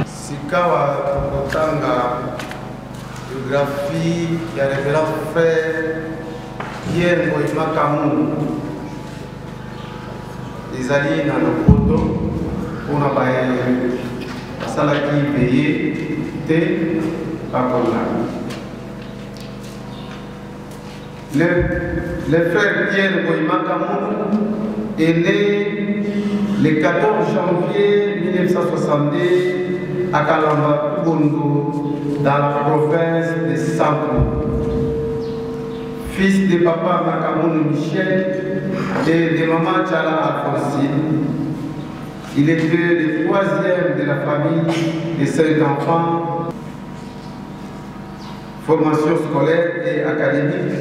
Sikawa tukotanga biographie ya révérend frère Pierre Ngoïma Kamou ezali na lopoto mpona basalaki veye te bakola. Le frère Pierre Ngoïma Kamou est né le 14 janvier 1962 à Kalamba, Bondo, dans la province de Sampo. Fils de papa Makamoun Michel et de maman Tchala Alphonsine, il était le troisième de la famille de 5 enfants. Formation scolaire et académique.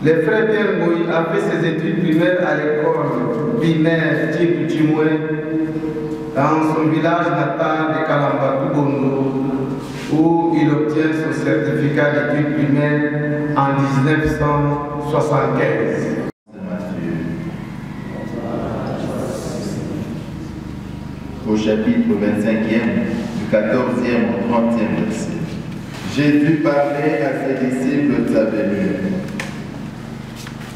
Le frère Pierre Ngoï a fait ses études primaires à l'école primaire Tchimoué dans son village natal de Kalamba, Bondo, où il obtient son certificat d'études primaires en 1975. Au chapitre 25e, du 14e au 30e verset. Jésus parlait à ses disciples de sa venue.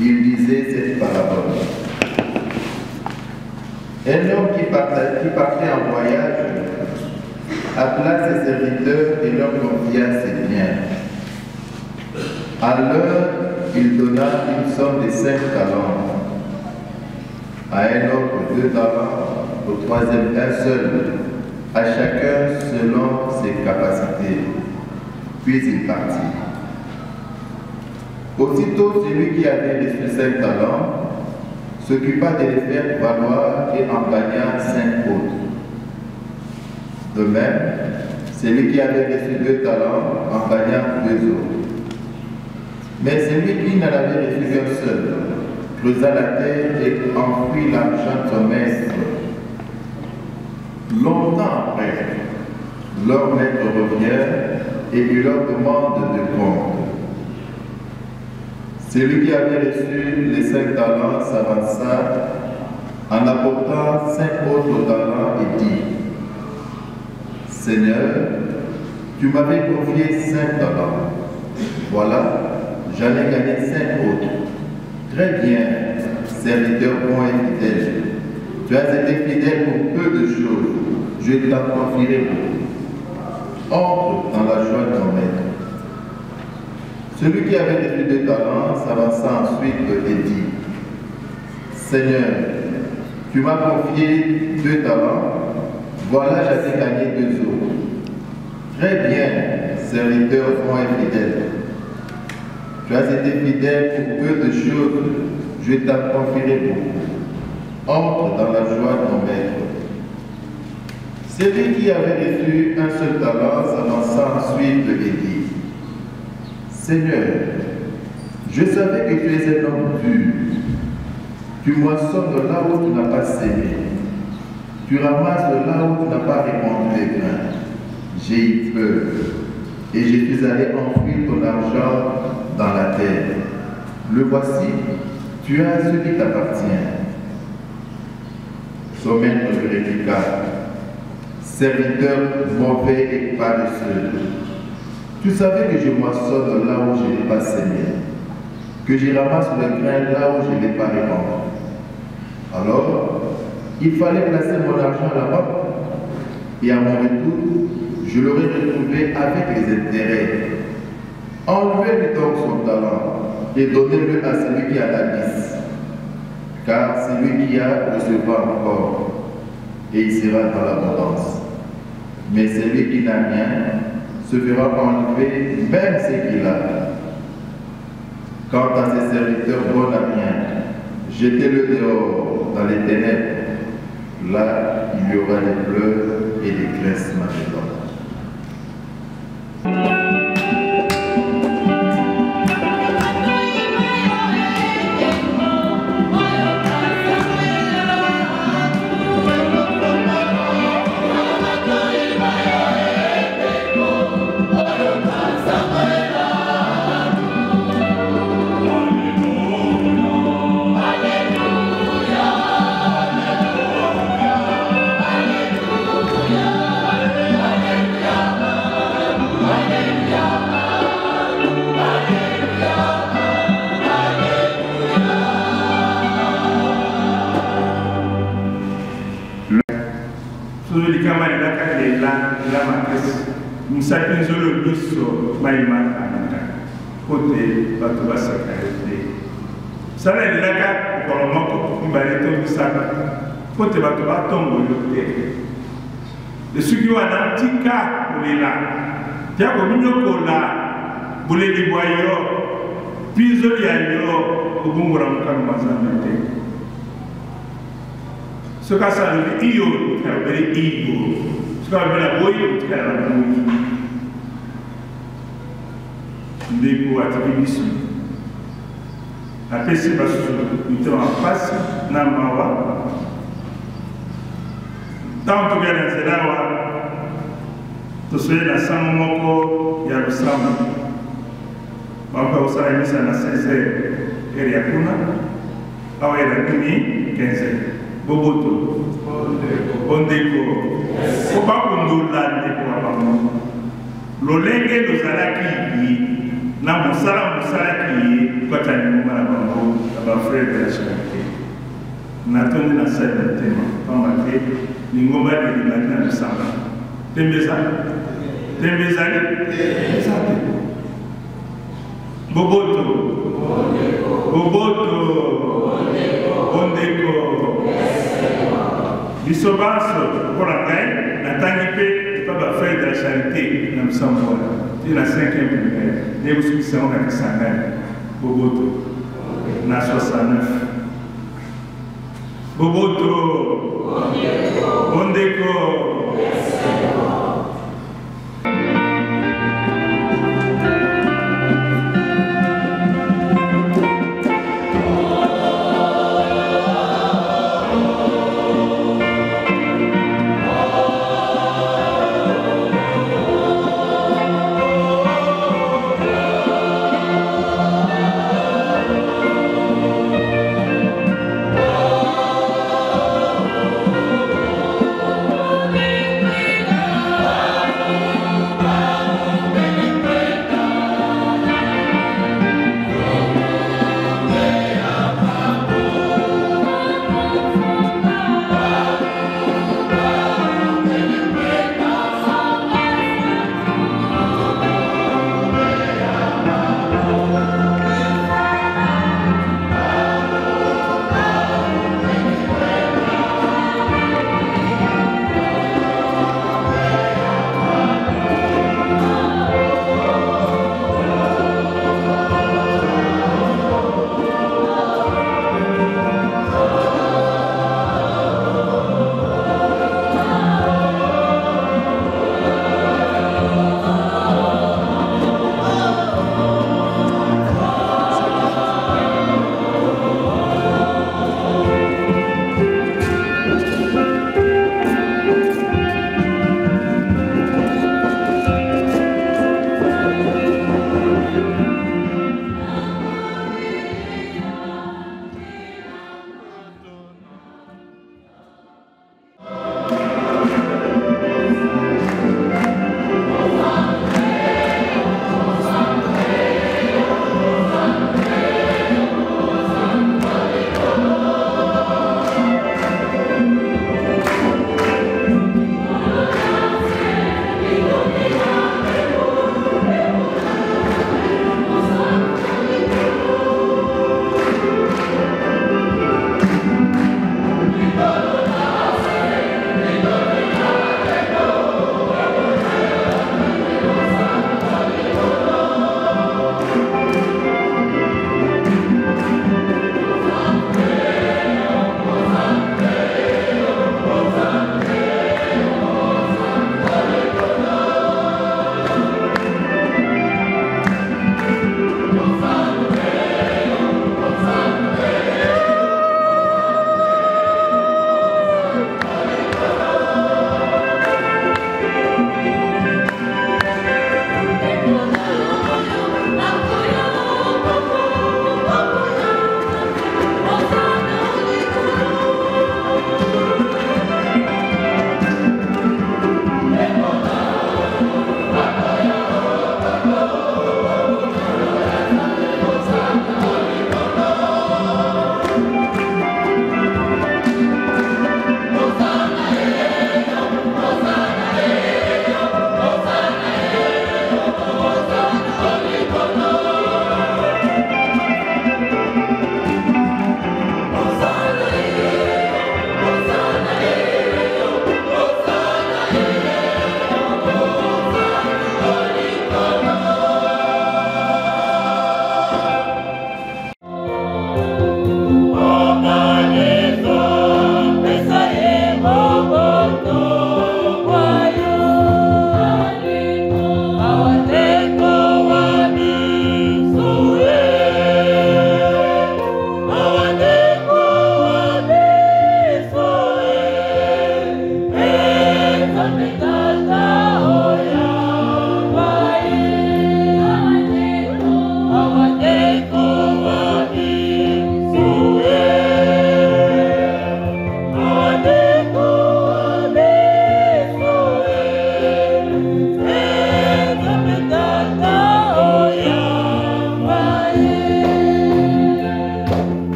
Il disait cette parabole. Un homme qui partait en voyage appela ses serviteurs et leur confia ses biens. À l'heure, il donna une somme de 5 talents. À un autre 2 talents, au troisième un seul, à chacun selon ses capacités. Puis il partit. Aussitôt, celui qui avait reçu 5 talents s'occupa de les faire valoir et en gagna 5 autres. De même, celui qui avait reçu 2 talents en gagna 2 autres. Mais celui qui n'en avait reçu qu'un seul creusa la terre et enfouit l'argent de son maître. Longtemps après, leur maître revient et il leur demande de compte. Celui qui avait reçu les 5 talents s'avança en apportant 5 autres talents et dit: Seigneur, tu m'avais confié 5 talents. Voilà, j'en ai gagné 5 autres. Très bien, serviteur bon et fidèle. Tu as été fidèle pour peu de choses. Je t'en confierai beaucoup. Entre dans la joie de ton maître. Celui qui avait reçu 2 talents s'avança ensuite et dit: Seigneur, tu m'as confié 2 talents, voilà j'en ai gagné 2 autres. Très bien, serviteur bon et fidèle. Tu as été fidèle pour peu de choses, je t'en confierai beaucoup. Entre dans la joie de ton maître. Celui qui avait reçu un seul talent s'avança ensuite et dit: Seigneur, je savais que tu es un homme dur. Tu moissonnes là où tu n'as pas sémé. Tu ramasses là où tu n'as pas répandu les grains. J'ai eu peur et je suis allé enfouir ton argent dans la terre. Le voici, tu as ce qui t'appartient. Son maître lui répliqua: Serviteur mauvais et paresseux. Tu savais que je moissonne là où je n'ai pas sémé, que je ramasse le grain là où je n'ai pas répandu. Alors, il fallait placer mon argent à la banque, et à mon retour, je l'aurais retrouvé avec les intérêts. Enlevez-lui donc son talent et donnez-le à celui qui en a 10, car celui qui a recevra encore, et il sera dans l'abondance. Mais celui qui n'a rien se verra enlever même ce qu'il a. Quant à ses serviteurs bons à rien, jetez-le dehors dans les ténèbres. Là, il y aura des pleurs et des grincements de dents. Alléluia. Zoli kamari la kalela la makes. Musaki zolo biso maima anaka. Kote batu basakarete. Sana ilaka kolomoko mbareto bisaka. Kote batu batongo yote. De suki wana tika kulela. Tiako minyokola buleli boyo. Pizo ya yo ubungura mukanu mazamete. Soka salu iyo karabere iyo. Soka bela boyo karabere. Ndeko atibisu. Apesi basu ito en face na mawa. Tanto gana zelawa. Tosoye na samu moko ya rusamu. Maka usara misa na 16 eri hakuna au era 15 boboto bondeko oba kundula ndeko abamu lolenge lozalaki yi na musala ki kwa tani mumara bango aba frère de la charité na tondi na sala tema pamba te lingomba de libaki na sala tembeza Boboto, Bondeko, Bisobaso, pour la paix, la tangipe, pas la fête de la charité, nous sommes voilà. C'est la 5e primaire. Nous sommes à Kisangani, Boboto, na 69. Boboto, Bondeko, Oh,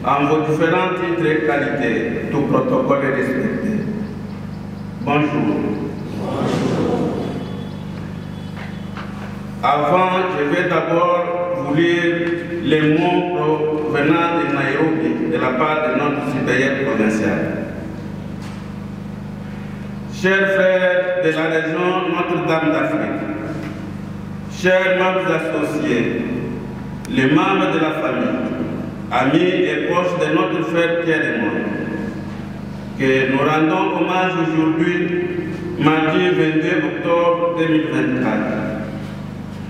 en vos différents titres et qualités, tout protocole est respecté. Bonjour. Avant, je vais d'abord vous lire les mots provenant de Nairobi, de la part de notre supérieur provincial. Chers frères de la région Notre-Dame d'Afrique, chers membres associés, les membres de la famille, amis et proches de notre frère Pierre et moi, que nous rendons hommage aujourd'hui, mardi 22 octobre 2024.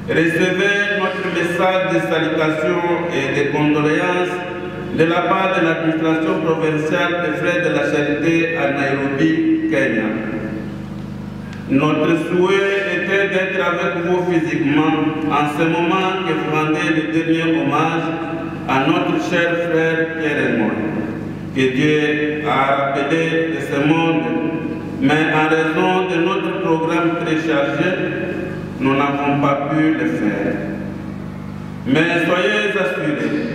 Recevez notre message de salutation et de condoléances de la part de l'administration provinciale des Frères de la Charité à Nairobi, Kenya. Notre souhait était d'être avec vous physiquement en ce moment que vous rendez le dernier hommage à notre cher frère Pierre et moi, que Dieu a rappelé de ce monde, mais en raison de notre programme très chargé, nous n'avons pas pu le faire. Mais soyez assurés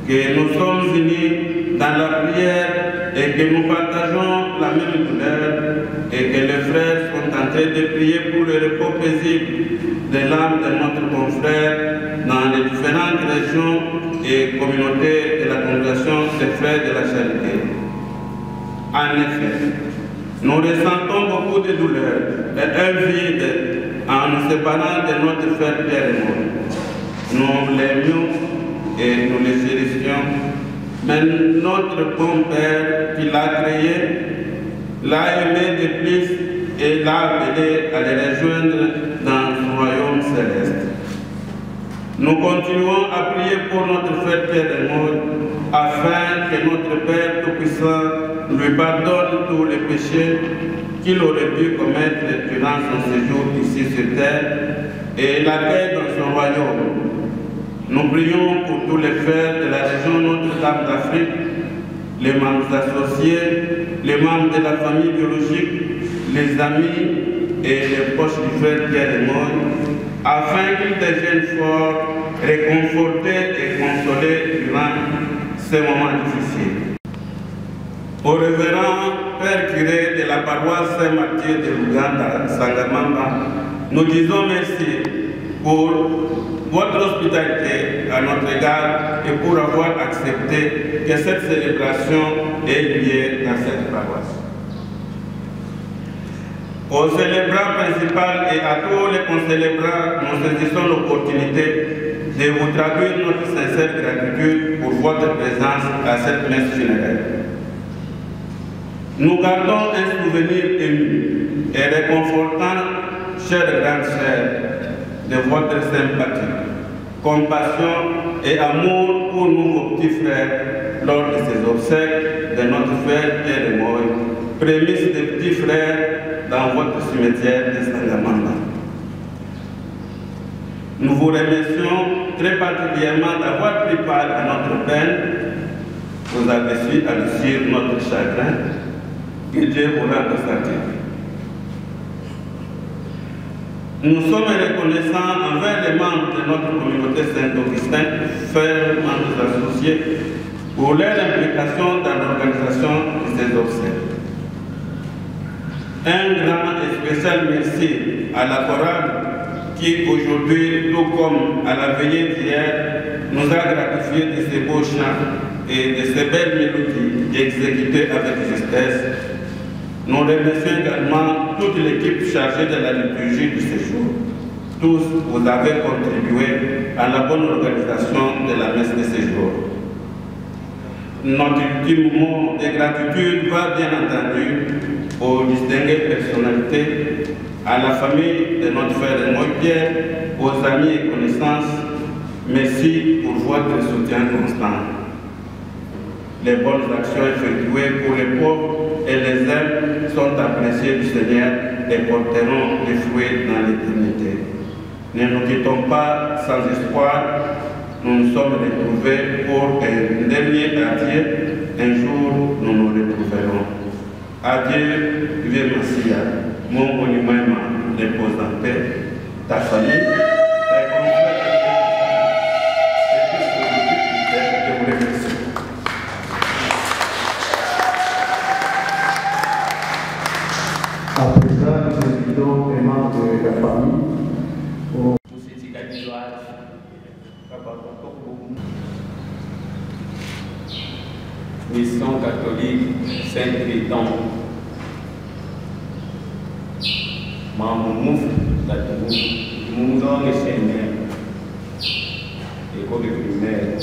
que nous sommes unis dans la prière et que nous partageons la même douleur et que les frères sont en train de prier pour le repos paisible de l'âme de notre confrère dans les différentes régions et communautés de la congrégation des frères de la charité. En effet, nous ressentons beaucoup de douleur et un vide en nous séparant de notre frère Pierre et moi. Nous l'aimions et nous le chérissions, mais notre bon Père qui l'a créé, l'a aimé de plus et l'a appelé à le rejoindre dans son royaume céleste. Nous continuons à prier pour notre frère Pierre et moi, afin que notre Père Tout-Puissant lui pardonne tous les péchés qu'il aurait pu commettre durant son séjour ici sur terre et l'accueille dans son royaume. Nous prions pour tous les frères de la région Notre-Dame d'Afrique, les membres associés, les membres de la famille biologique, les amis et les proches du frère Pierre et moi, afin qu'ils deviennent forts, réconfortés et consolés durant ces moments difficiles. Au révérend Père curé de la paroisse Saint-Mathieu de l'Ouganda, Sangamamba, nous disons merci pour votre hospitalité à notre égard et pour avoir accepté que cette célébration ait lieu dans cette paroisse. Au célébrant principal et à tous les concélébrants, nous saisissons l'opportunité de vous traduire notre sincère gratitude pour votre présence à cette messe funéraire. Nous gardons un souvenir ému et réconfortant, chers grands sœurs, de votre sympathie, compassion et amour pour nous, vos petits frères, lors de ces obsèques de notre frère Pierre et moi, prémices des petits frères dans votre cimetière de Sangamamba. Nous vous remercions très particulièrement d'avoir pris part à notre peine. Vous avez su adoucir notre chagrin. Que Dieu vous rende satisfait. Nous sommes reconnaissants envers les membres de notre communauté Saint-Augustin, frères, membres associés, pour leur implication dans l'organisation de ces obsèques. Un grand et spécial merci à la chorale qui aujourd'hui, tout comme à la veillée d'hier, nous a gratifié de ces beaux chants et de ces belles mélodies exécutées avec justesse. Nous remercions également toute l'équipe chargée de la liturgie du séjour. Tous, vous avez contribué à la bonne organisation de la messe de séjour. Notre ultime mot de gratitude va bien entendu aux distinguées personnalités, à la famille de notre frère Pierre, aux amis et connaissances. Merci pour votre soutien constant. Les bonnes actions effectuées pour les pauvres et les ailes sont appréciées du Seigneur et porteront des fruits dans l'éternité. Ne nous quittons pas sans espoir. Nous nous sommes retrouvés pour un dernier adieu. Un jour, nous nous retrouverons. Adieu, vieux Messia, mon monument, dépose en paix, ta famille, tes confrères, et tout ce que vous remercie. À présent, nous invitons les membres de la famille au Mission catholique Saint-Crétan. Mamouf, la Moumdon et Seigneur. École primaire.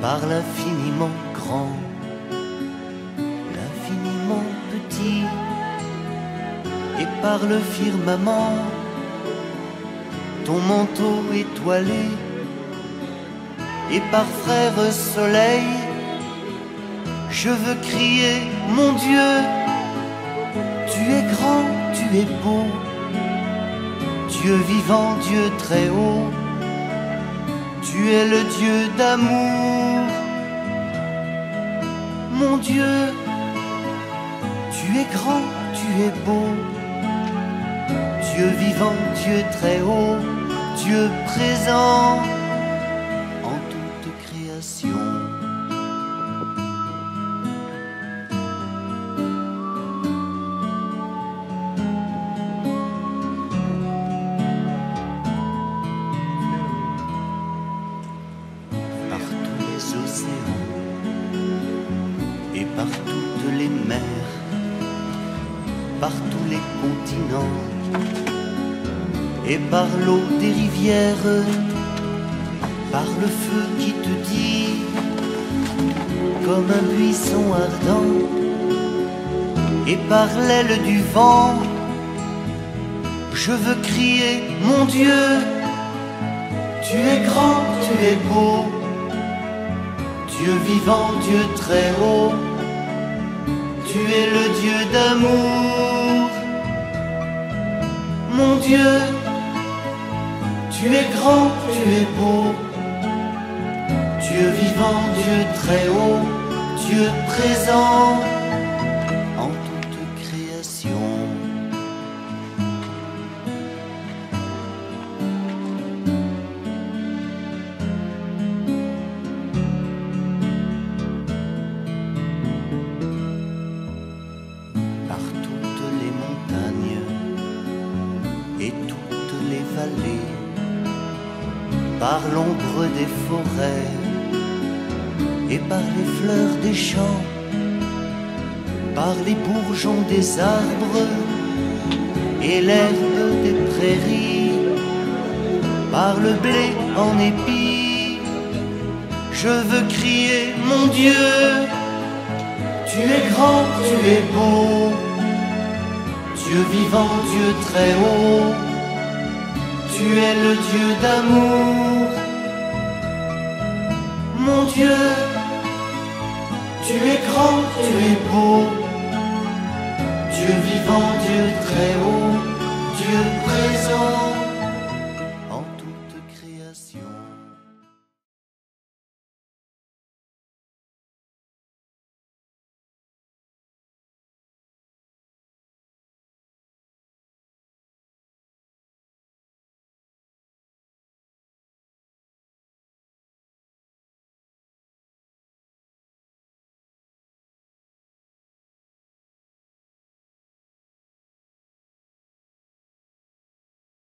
par l'infiniment grand, l'infiniment petit, et par le firmament, ton manteau étoilé, et par frère soleil, je veux crier, mon Dieu, tu es grand, tu es beau, Dieu vivant, Dieu très haut, tu es le Dieu d'amour. Mon Dieu, tu es grand, tu es beau, Dieu vivant, Dieu très haut, Dieu présent en toute création. Par tous les océans et par toutes les mers, par tous les continents et par l'eau des rivières, par le feu qui te dit comme un buisson ardent, et par l'aile du vent, je veux crier, mon Dieu, tu es grand, tu es beau, Dieu vivant, Dieu très haut, tu es le Dieu d'amour. Mon Dieu, tu es grand, tu es beau, Dieu vivant, Dieu très haut, Dieu présent en toute création. Par toutes les montagnes et toutes les vallées, par l'ombre des forêts et par les fleurs des champs, par les bourgeons des arbres et l'herbe des prairies, par le blé en épis, je veux crier, mon Dieu, tu es grand, tu es beau, Dieu vivant, Dieu très haut, tu es le Dieu d'amour. Mon Dieu, tu es grand, tu es beau, Dieu vivant, Dieu très haut, Dieu présent